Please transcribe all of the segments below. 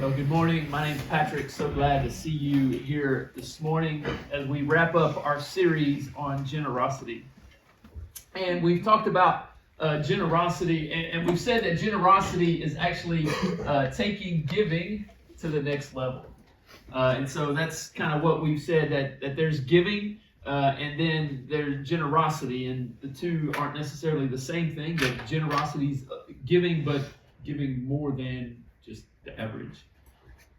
Well, good morning. My name's Patrick. So glad to see you here this morning as we wrap up our series on generosity. And we've talked about generosity, and we've said that generosity is actually taking giving to the next level. And so that's kind of what we've said, that there's giving and then there's generosity, and the two aren't necessarily the same thing. That generosity is giving, but giving more than just the average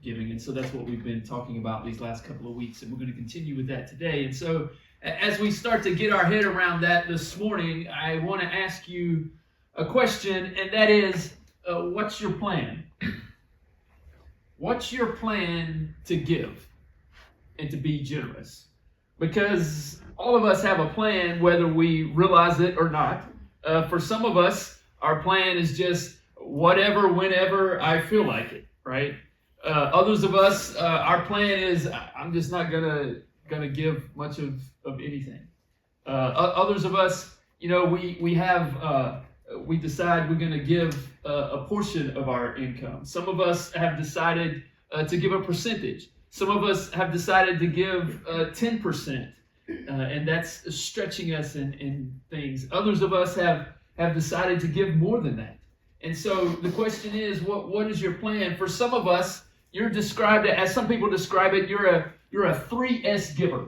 giving. And so that's what we've been talking about these last couple of weeks, and we're going to continue with that today. And so as we start to get our head around that this morning, I want to ask you a question, and that is, what's your plan? What's your plan to give and to be generous? Because all of us have a plan, whether we realize it or not. For some of us, our plan is just whatever, whenever I feel like it, right? Others of us, our plan is I'm just not gonna give much of anything. Others of us, we decide we're gonna give a portion of our income. Some of us have decided to give a percentage. Some of us have decided to give 10%, and that's stretching us in things. Others of us have decided to give more than that. And so the question is, what is your plan? For some of us, you're described as some people describe it, you're a 3S giver.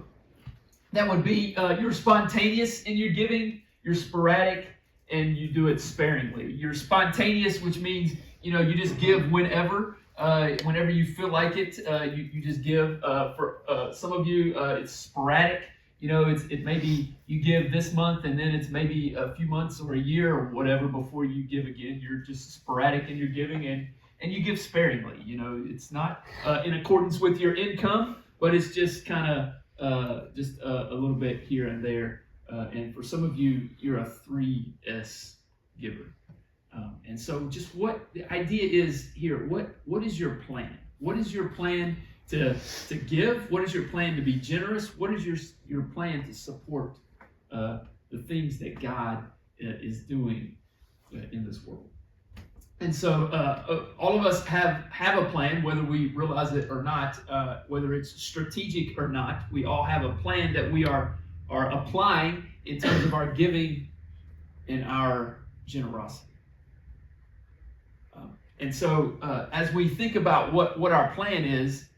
That would be you're spontaneous in your giving, you're sporadic, and you do it sparingly. You're spontaneous, which means you just give whenever you feel like it. You just give. For some of you, it's sporadic. It maybe you give this month, and then it's maybe a few months or a year or whatever before you give again. You're just sporadic in your giving, and you give sparingly. It's not in accordance with your income, but it's just kind of just a little bit here and there. And for some of you, you're a 3S giver. And so just what the idea is here, what is your plan? What is your plan to give? What is your plan to be generous? What is your plan to support the things that God is doing in this world? And so all of us have a plan, whether we realize it or not, whether it's strategic or not. We all have a plan that we are applying in terms of our giving and our generosity. And so as we think about what our plan is,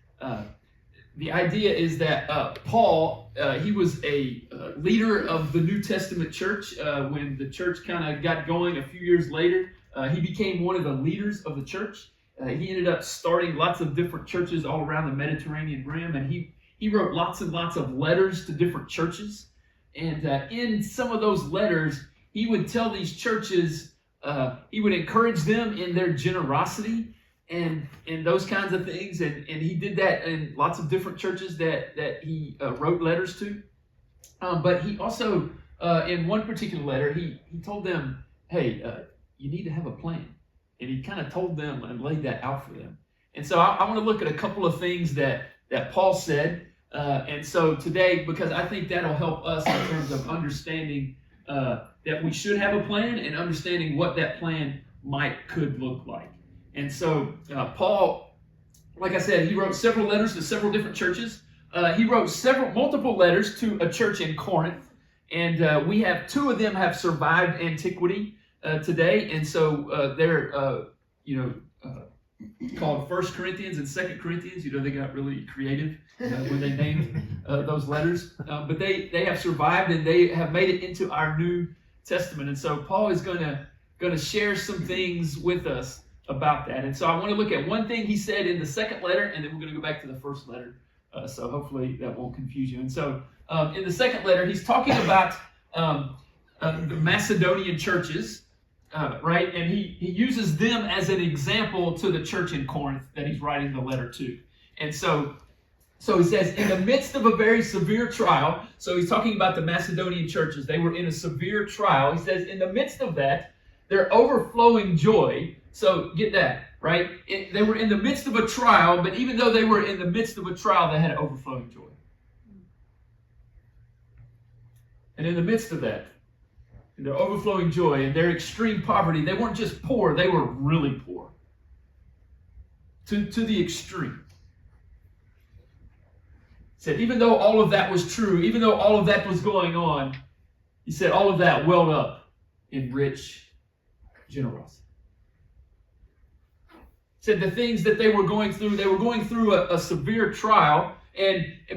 the idea is that Paul, he was a leader of the New Testament church. When the church kind of got going a few years later, he became one of the leaders of the church. He ended up starting lots of different churches all around the Mediterranean rim, and he wrote lots and lots of letters to different churches. And in some of those letters, he would tell these churches, he would encourage them in their generosity and those kinds of things. And he did that in lots of different churches that he wrote letters to. But he also, in one particular letter, he told them, hey, you need to have a plan. And he kind of told them and laid that out for them. And so I want to look at a couple of things that Paul said. And so today, because I think that'll help us in terms of understanding that we should have a plan and understanding what that plan could look like. And so Paul, like I said, he wrote several letters to several different churches. He wrote multiple letters to a church in Corinth, and we have two of them have survived antiquity today, and so they're called 1 Corinthians and 2 Corinthians. They got really creative when they named those letters, but they have survived and they have made it into our New Testament. And so Paul is going to share some things with us about that. And so I want to look at one thing he said in the second letter, and then we're going to go back to the first letter. So hopefully that won't confuse you. And so in the second letter, he's talking about the Macedonian churches. Right? And he uses them as an example to the church in Corinth that he's writing the letter to. And so he says, in the midst of a very severe trial, so he's talking about the Macedonian churches. They were in a severe trial. He says, in the midst of that, their overflowing joy. So get that, right? They were in the midst of a trial, but even though they were in the midst of a trial, they had overflowing joy. And in the midst of that, and their overflowing joy and their extreme poverty, they weren't just poor, they were really poor. to the extreme. He said, even though all of that was true, even though all of that was going on, he said all of that welled up in rich generosity. He said the things that they were going through a severe trial,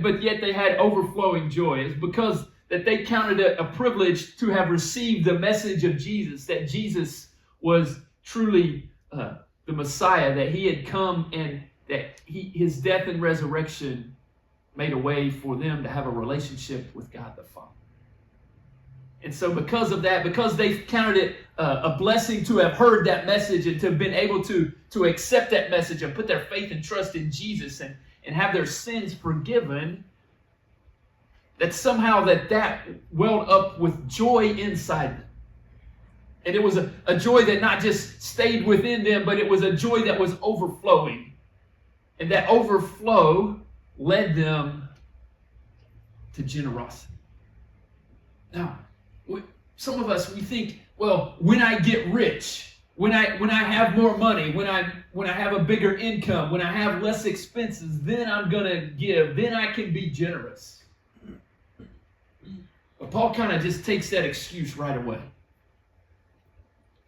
but yet they had overflowing joy. It's because that they counted it a privilege to have received the message of Jesus, that Jesus was truly the Messiah, that he had come and that his death and resurrection made a way for them to have a relationship with God the Father. And so because of that, because they counted it a blessing to have heard that message and to have been able to accept that message and put their faith and trust in Jesus and have their sins forgiven, that somehow that welled up with joy inside them. And it was a joy that not just stayed within them, but it was a joy that was overflowing. And that overflow led them to generosity. Now, some of us, we think, well, when I get rich, when I have more money, when I have a bigger income, when I have less expenses, then I'm going to give, then I can be generous. But Paul kind of just takes that excuse right away.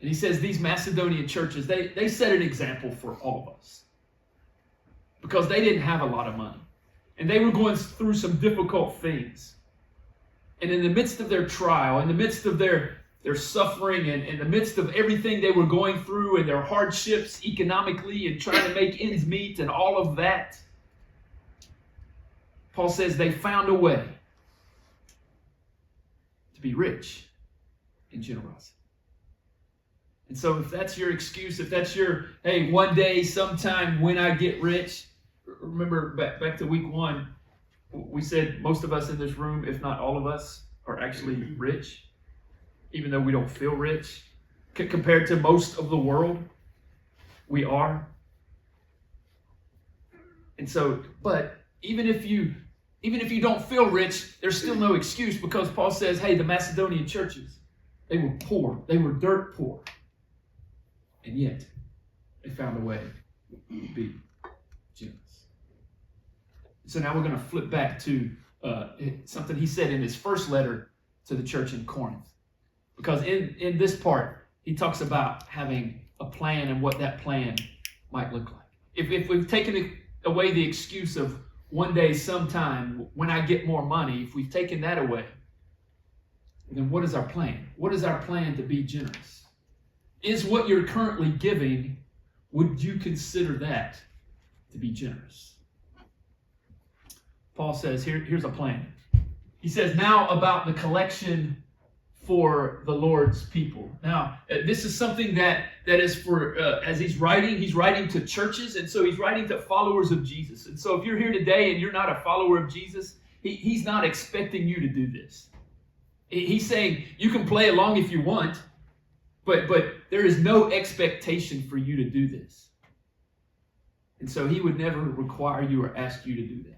And he says these Macedonian churches, they set an example for all of us. Because they didn't have a lot of money. And they were going through some difficult things. And in the midst of their trial, in the midst of their suffering, and in the midst of everything they were going through and their hardships economically and trying to make ends meet and all of that, Paul says they found a way to be rich in generosity. And so if that's your excuse, if that's your, hey, one day, sometime when I get rich, remember back to week 1, we said most of us in this room, if not all of us, are actually rich, even though we don't feel rich. Compared to most of the world, we are. And so, but even if you don't feel rich, there's still no excuse, because Paul says, hey, the Macedonian churches, they were poor. They were dirt poor. And yet, they found a way to be generous. So now we're going to flip back to something he said in his first letter to the church in Corinth. Because in this part, he talks about having a plan and what that plan might look like. If we've taken away the excuse of one day, sometime, when I get more money, if we've taken that away, then what is our plan? What is our plan to be generous? Is what you're currently giving, would you consider that to be generous? Paul says, here's a plan. He says, now about the collection for the Lord's people. Now, this is something that is for, as he's writing to churches, and so he's writing to followers of Jesus. And so if you're here today and you're not a follower of Jesus, he's not expecting you to do this. He's saying, you can play along if you want, but there is no expectation for you to do this. And so he would never require you or ask you to do that.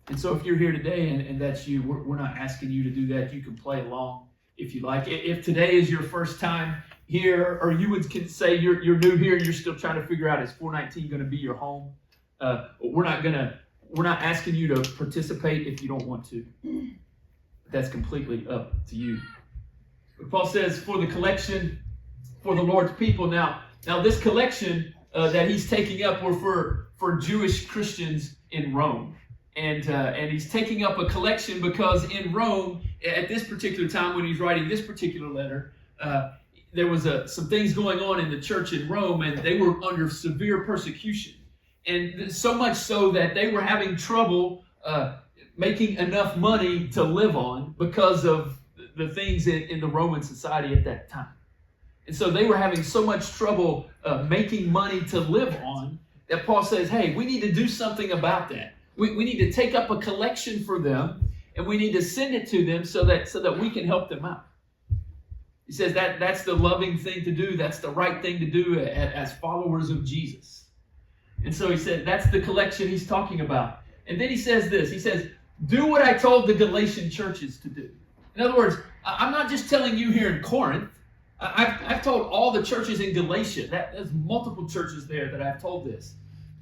And so if you're here today and that's you, we're not asking you to do that. You can play along if you like. If today is your first time here, or you would say you're new here and you're still trying to figure out, is 419 going to be your home? We're not asking you to participate if you don't want to. That's completely up to you. But Paul says, for the collection for the Lord's people. Now this collection that he's taking up were for Jewish Christians in Rome. And he's taking up a collection because in Rome, at this particular time when he's writing this particular letter, there was some things going on in the church in Rome, and they were under severe persecution. And so much so that they were having trouble making enough money to live on because of the things in the Roman society at that time. And so they were having so much trouble making money to live on that Paul says, hey, we need to do something about that. We need to take up a collection for them, and we need to send it to them so that we can help them out. He says that's the loving thing to do. That's the right thing to do as followers of Jesus. And so he said that's the collection he's talking about. And then he says this. He says, do what I told the Galatian churches to do. In other words, I'm not just telling you here in Corinth. I've I've told all the churches in Galatia. There's multiple churches there that I've told this.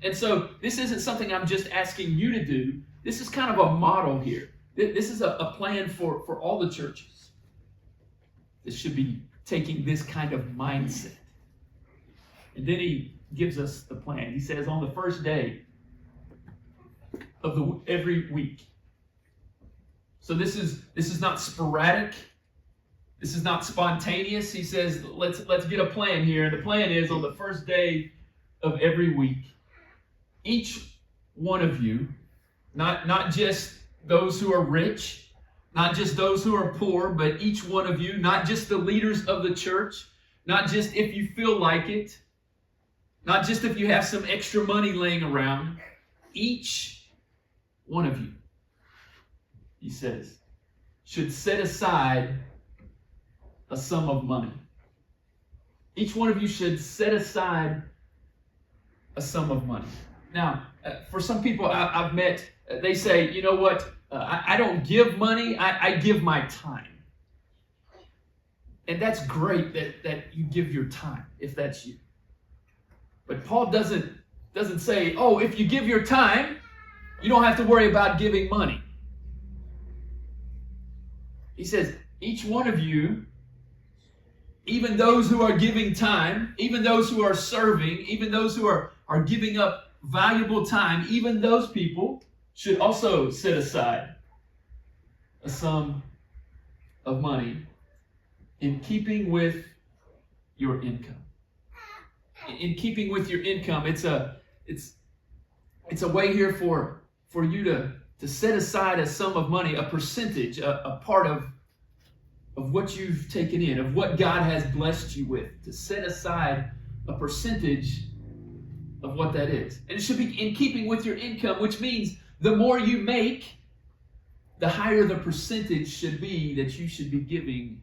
And so this isn't something I'm just asking you to do. This is kind of a model here. This is a plan for all the churches. This should be taking this kind of mindset. And then he gives us the plan. He says on the first day of every week. So this is not sporadic. This is not spontaneous. He says, let's get a plan here. And the plan is on the first day of every week, each one of you, not just those who are rich, not just those who are poor, but each one of you, not just the leaders of the church, not just if you feel like it, not just if you have some extra money laying around, each one of you, he says, should set aside a sum of money. Each one of you should set aside a sum of money. Now, for some people I've met, they say, you know what, I don't give money, I give my time. And that's great that you give your time, if that's you. But Paul doesn't say, oh, if you give your time, you don't have to worry about giving money. He says, each one of you, even those who are giving time, even those who are serving, even those who are giving up valuable time, even those people should also set aside a sum of money in keeping with your income. In keeping with your income, it's a way here for you to set aside a sum of money, a percentage, a part of what you've taken in, of what God has blessed you with, to set aside a percentage of what that is. And it should be in keeping with your income, which means the more you make, the higher the percentage should be that you should be giving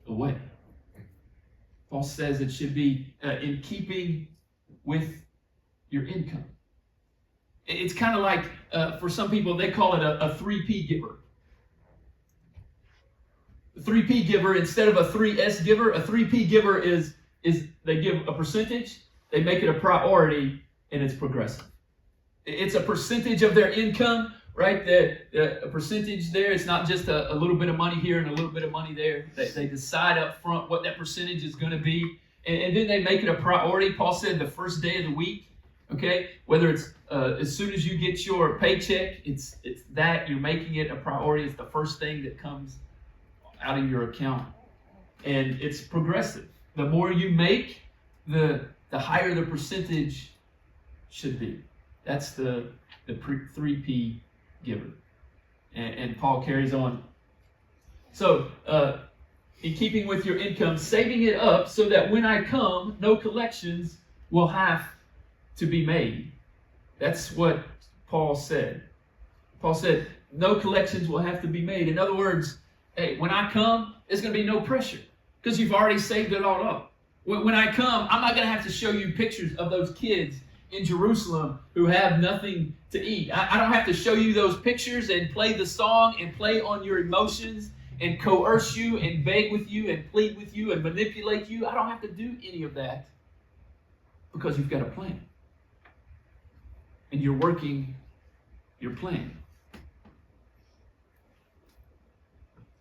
away. Paul says it should be in keeping with your income. It's kind of like, for some people, they call it a 3P giver. The 3P giver, instead of a 3S giver, a 3P giver is they give a percentage, they make it a priority, and it's progressive. It's a percentage of their income, right? A percentage there. It's not just a little bit of money here and a little bit of money there. They decide up front what that percentage is going to be, and then they make it a priority. Paul said the first day of the week, okay? Whether it's as soon as you get your paycheck, it's that you're making it a priority. It's the first thing that comes out of your account, and it's progressive. The more you make, the higher the percentage should be. That's the 3P giver. And Paul carries on. So, in keeping with your income, saving it up so that when I come, no collections will have to be made. That's what Paul said. Paul said, no collections will have to be made. In other words, hey, when I come, there's going to be no pressure because you've already saved it all up. When I come, I'm not going to have to show you pictures of those kids in Jerusalem who have nothing to eat. I don't have to show you those pictures and play the song and play on your emotions and coerce you and beg with you and plead with you and manipulate you. I don't have to do any of that because you've got a plan. And you're working your plan.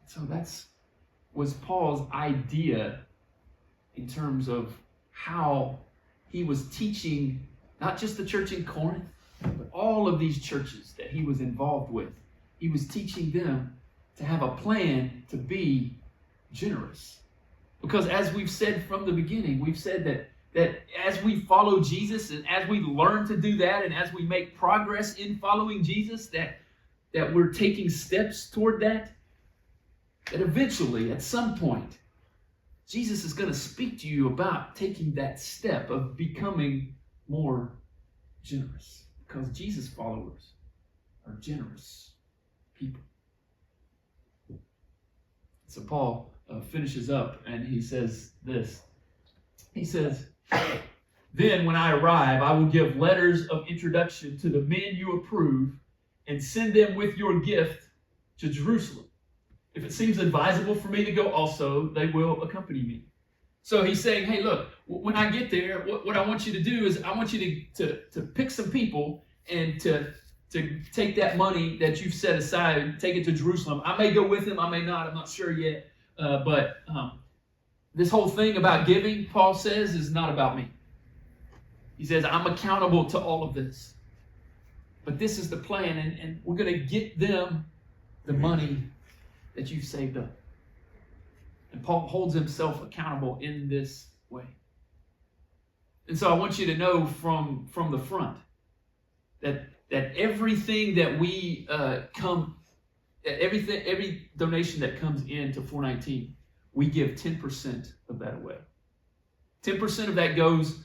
So was Paul's idea in terms of how he was teaching not just the church in Corinth, but all of these churches that he was involved with. He was teaching them to have a plan to be generous. Because as we've said from the beginning, we've said that as we follow Jesus and as we learn to do that and as we make progress in following Jesus, that we're taking steps toward that eventually, at some point, Jesus is going to speak to you about taking that step of becoming more generous. Because Jesus followers are generous people. So Paul finishes up and he says this. He says, then when I arrive, I will give letters of introduction to the men you approve and send them with your gift to Jerusalem. If it seems advisable for me to go also, they will accompany me. So he's saying, hey, look, when I get there, what I want you to do is I want you to pick some people and to take that money that you've set aside and take it to Jerusalem. I may go with him, I may not, I'm not sure yet. But this whole thing about giving, Paul says, is not about me. He says, I'm accountable to all of this. But this is the plan, and we're going to get them the money that you've saved up. And Paul holds himself accountable in this way. And so I want you to know from the front that everything that we every donation that comes into 419, we give 10% of that away. 10% of that goes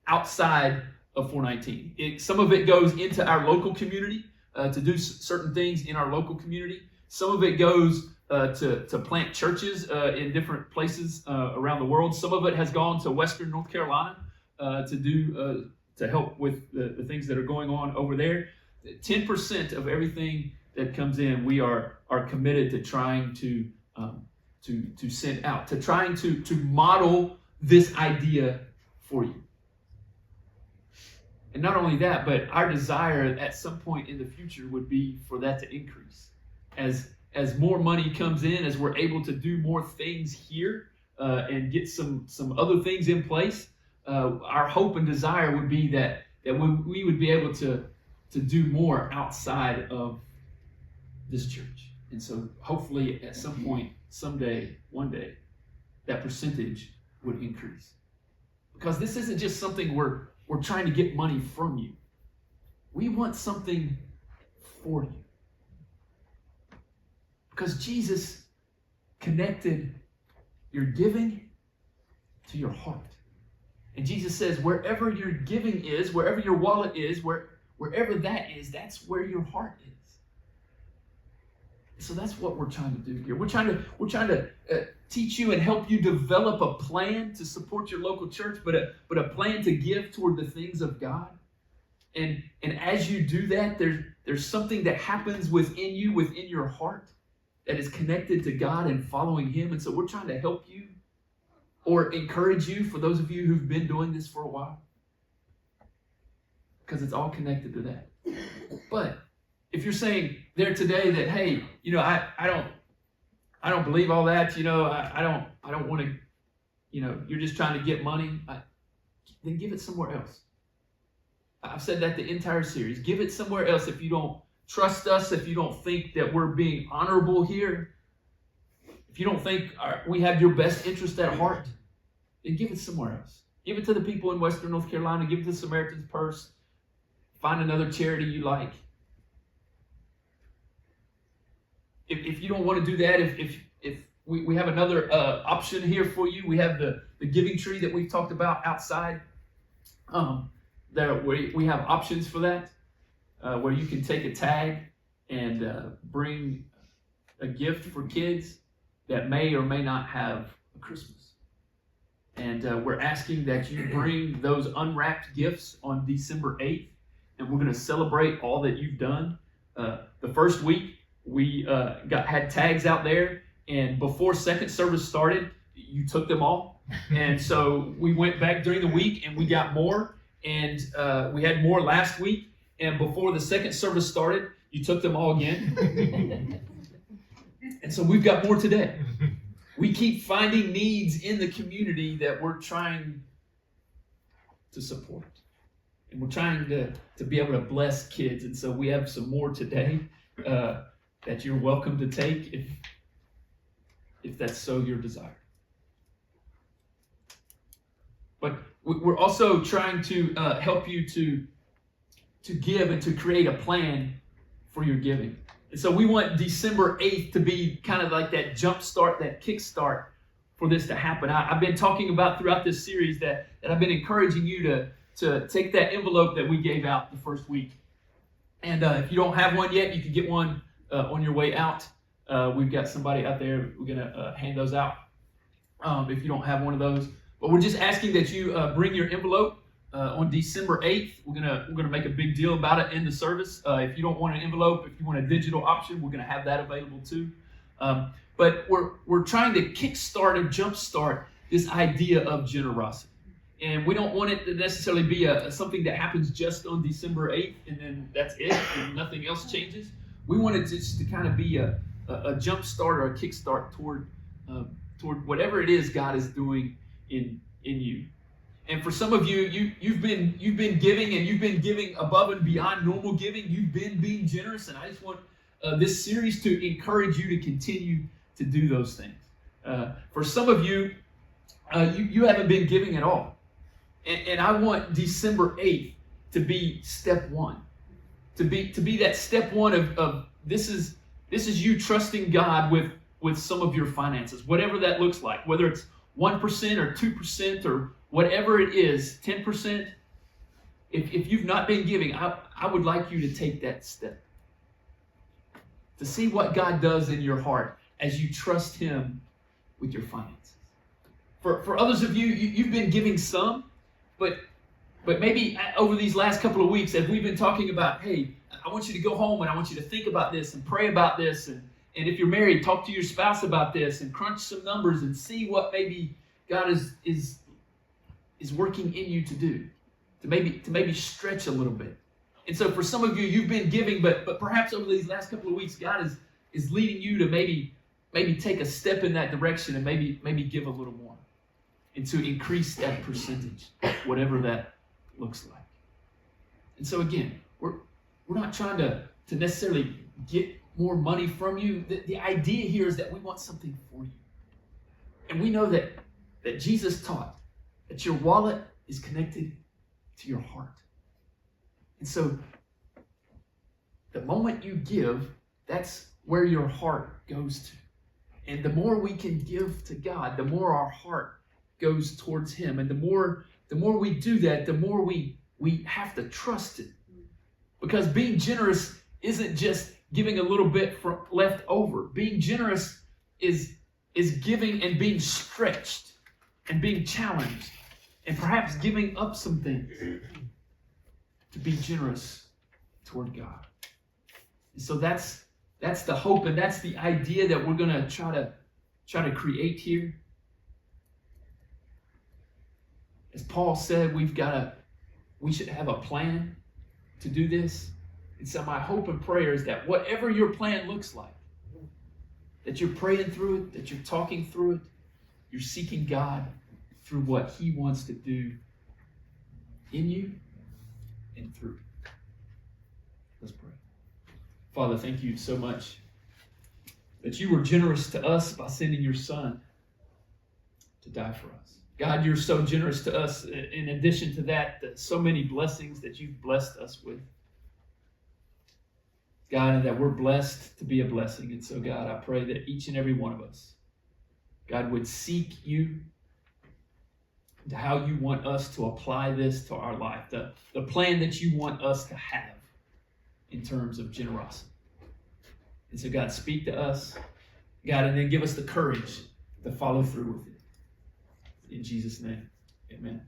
outside of 419. Some of it goes into our local community to do certain things in our local community. Some of it goes to plant churches in different places around the world. Some of it has gone to Western North Carolina to help with the things that are going on over there. 10% of everything that comes in, we are committed to trying to send out, to trying to model this idea for you. And not only that, but our desire at some point in the future would be for that to increase. As more money comes in, as we're able to do more things here and get some other things in place, our hope and desire would be that we would be able to do more outside of this church. And so hopefully at some point, someday, one day, that percentage would increase. Because this isn't just something we're trying to get money from you. We want something for you. Because Jesus connected your giving to your heart. And Jesus says, wherever your giving is, wherever your wallet is, wherever that is, that's where your heart is. So that's what we're trying to do here. We're trying to teach you and help you develop a plan to support your local church, but a plan to give toward the things of God. And as you do that, there's something that happens within you, within your heart, that is connected to God and following Him. And so we're trying to help you or encourage you, for those of you who've been doing this for a while, because it's all connected to that. But if you're saying there today that, hey, I don't believe all that, I don't want to, you're just trying to get money, then give it somewhere else. I've said that the entire series. Give it somewhere else. If you don't trust us, if you don't think that we're being honorable here, if you don't think we have your best interest at heart, then give it somewhere else. Give it to the people in Western North Carolina. Give it to Samaritan's Purse. Find another charity you like. If you don't want to do that, if we have another option here for you, we have the giving tree that we've talked about outside. We have options for that, where you can take a tag and bring a gift for kids that may or may not have a Christmas. And we're asking that you bring those unwrapped gifts on December 8th, and we're going to celebrate all that you've done. The first week, we had tags out there, and before second service started, you took them all. And so we went back during the week, and we got more, and we had more last week, and before the second service started, you took them all again. And so we've got more today. We keep finding needs in the community that we're trying to support. And we're trying to be able to bless kids. And so we have some more today that you're welcome to take if that's so your desire. But we're also trying to help you to give and to create a plan for your giving. And so we want December 8th to be kind of like that jump start, that kick start for this to happen. I've been talking about throughout this series that I've been encouraging you to take that envelope that we gave out the first week. And if you don't have one yet, you can get one on your way out. We've got somebody out there. We're going to hand those out if you don't have one of those. But we're just asking that you bring your envelope on December 8th. We're gonna make a big deal about it in the service. If you don't want an envelope, if you want a digital option, we're gonna have that available too. But we're trying to kickstart or jumpstart this idea of generosity. And we don't want it to necessarily be something that happens just on December 8th and then that's it and nothing else changes. We want it just to kind of be a jump start or a kick start toward whatever it is God is doing in you. And for some of you, you've been giving, and you've been giving above and beyond normal giving. You've been being generous, and I just want this series to encourage you to continue to do those things. For some of you, you haven't been giving at all, and I want December 8th to be step one, to be that step one of this is you trusting God with some of your finances, whatever that looks like, whether it's 1% or 2% or whatever it is, 10%. If you've not been giving, I would like you to take that step to see what God does in your heart as you trust Him with your finances. For others of you, you've been giving some, but maybe over these last couple of weeks, as we've been talking about, hey, I want you to go home and I want you to think about this and pray about this, and if you're married, talk to your spouse about this and crunch some numbers and see what maybe God is working in you to do, to maybe stretch a little bit. And so for some of you, you've been giving, but perhaps over these last couple of weeks, God is leading you to maybe take a step in that direction and maybe give a little more, and to increase that percentage, whatever that looks like. And so again, we're not trying to necessarily get more money from you. The idea here is that we want something for you. And we know that Jesus taught that your wallet is connected to your heart. And so the moment you give, that's where your heart goes to. And the more we can give to God, the more our heart goes towards Him. And the more we do that, the more we have to trust it. Because being generous isn't just giving a little bit from left over. Being generous is giving and being stretched and being challenged and perhaps giving up some things to be generous toward God. And so that's the hope, and that's the idea that we're going to try to create here. As Paul said, we should have a plan to do this. And so my hope and prayer is that whatever your plan looks like, that you're praying through it, that you're talking through it, you're seeking God through what He wants to do in you and through you. Let's pray. Father, thank you so much that you were generous to us by sending your Son to die for us. God, you're so generous to us. In addition to that, so many blessings that you've blessed us with. God, and that we're blessed to be a blessing. And so, God, I pray that each and every one of us, God, would seek you to how you want us to apply this to our life, the plan that you want us to have in terms of generosity. And so, God, speak to us, God, and then give us the courage to follow through with it. In Jesus' name, amen.